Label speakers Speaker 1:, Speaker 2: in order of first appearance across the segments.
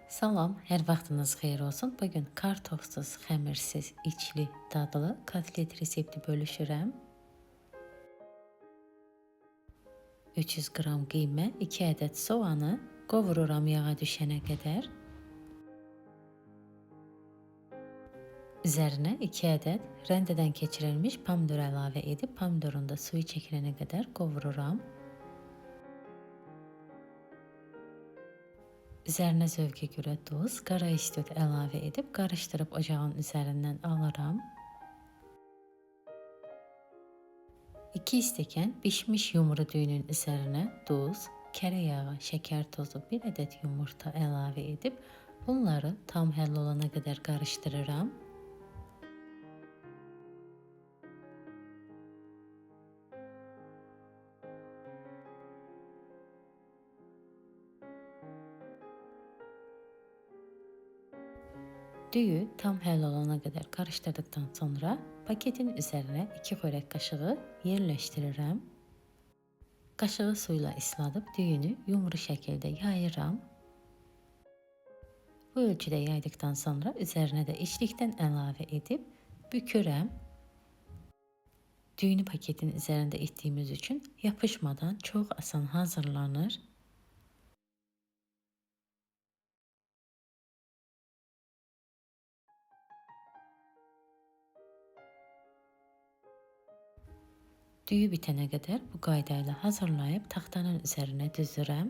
Speaker 1: Salam, hər vaxtınız xeyir olsun. Bugün kartofsuz, xəmirsiz, içli, dadlı kotlet resepti bölüşürəm. 300 qram qiymə, 2 ədəd soğanı qovururam yağa düşənə qədər. Üzərinə 2 ədəd rəndədən keçirilmiş pomidor əlavə edib, pomidorun da suyu çəkilənə qədər qovururam. Üzərinə zövqə görə duz, qara istot əlavə edib qarışdırıb ocağın üzərindən alıram. 2 stəkan bişmiş yumru düyünün üzərinə duz, kərə yağı, şəkər tozu, 1 ədəd yumurta əlavə edib bunları tam həll olana qədər qarışdırıram. Düyü tam həll olana qədər qarışdırdıqdan sonra paketin üzərinə 2 xörək qaşığı yerləşdirirəm. Qaşığı suyla isladıb düyünü yumru şəkildə yayıram. Bu ölçüdə yaydıqdan sonra üzərinə də içlikdən əlavə edib bükürəm. Düyünü paketin üzərində etdiyimiz üçün yapışmadan çox asan hazırlanır. Düyü bitənə qədər bu qaydayla hazırlayıb taxtanın üzərinə düzürəm.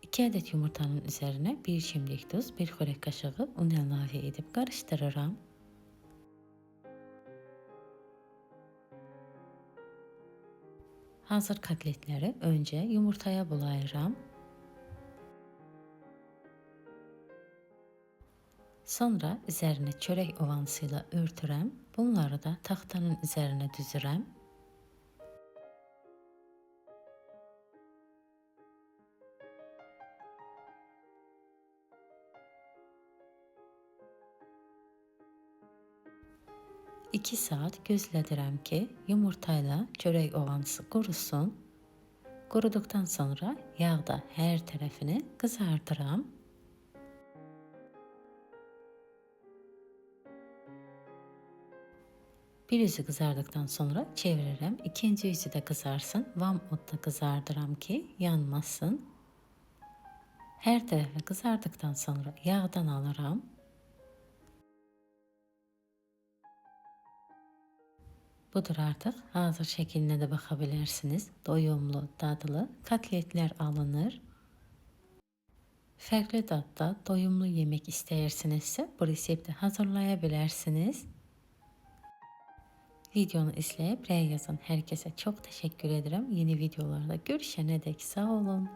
Speaker 1: 2 ədəd yumurtanın üzərinə 1 şimdilik duz, 1 xörək qaşığı un əlavə edib qarışdırıram. Hazır kotletləri öncə yumurtaya bulayıram. Sonra üzərini çörək ovansı ilə örtürəm. Bunları da taxtanın üzərinə düzürəm. İki saat gözlədirəm ki, yumurta ilə çörək ovansı qurusun. Quruduqdan sonra yağda hər tərəfini qızardıram. Bir yüzü qızardıqdan sonra çevirirəm. İkinci yüzü də qızarsın. Vam odda qızardıram ki, yanmasın. Hər tərəfi qızardıqdan sonra yağdan alıram. Budur artıq. Hazır şəklinə də baxa bilərsiniz. Doyumlu, dadlı kotletlər alınır. Fərqli dadda doyumlu yemək istəyirsinizsə, bu resepti hazırlaya bilərsiniz. Videonu izləyib rəy yazan hər kəsə çox təşəkkür edirəm. Yeni videolarda görüşənədək sağ olun.